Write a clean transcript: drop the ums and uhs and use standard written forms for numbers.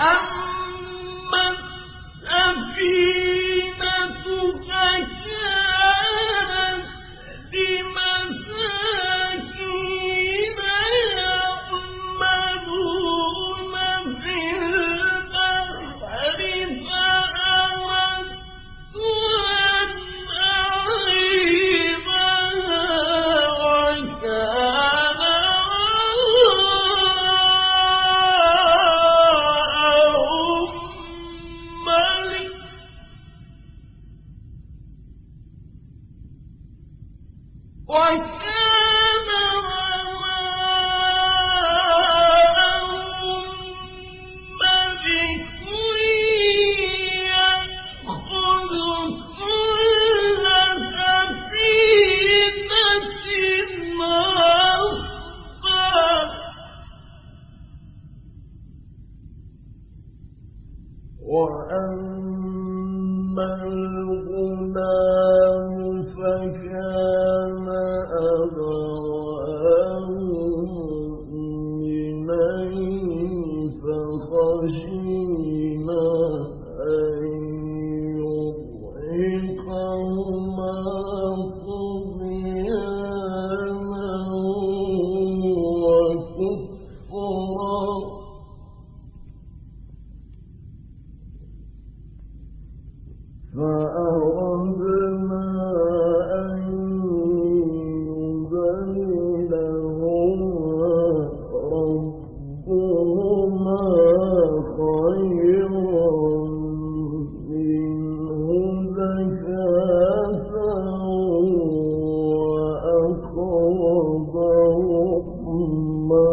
أما السفينة فكانت لمساكين يعملون في البحر فأردت أن أعيبها وكان وراءهم ملك يأخذ كل سفينة غصبا وأما الغلام فكان أبواه مؤمنين فخشينا أن يرهقهما طغيانا وكفرا فأردنا أن يبدلهما ربهما خيرا منه زكاة وأقرب رحما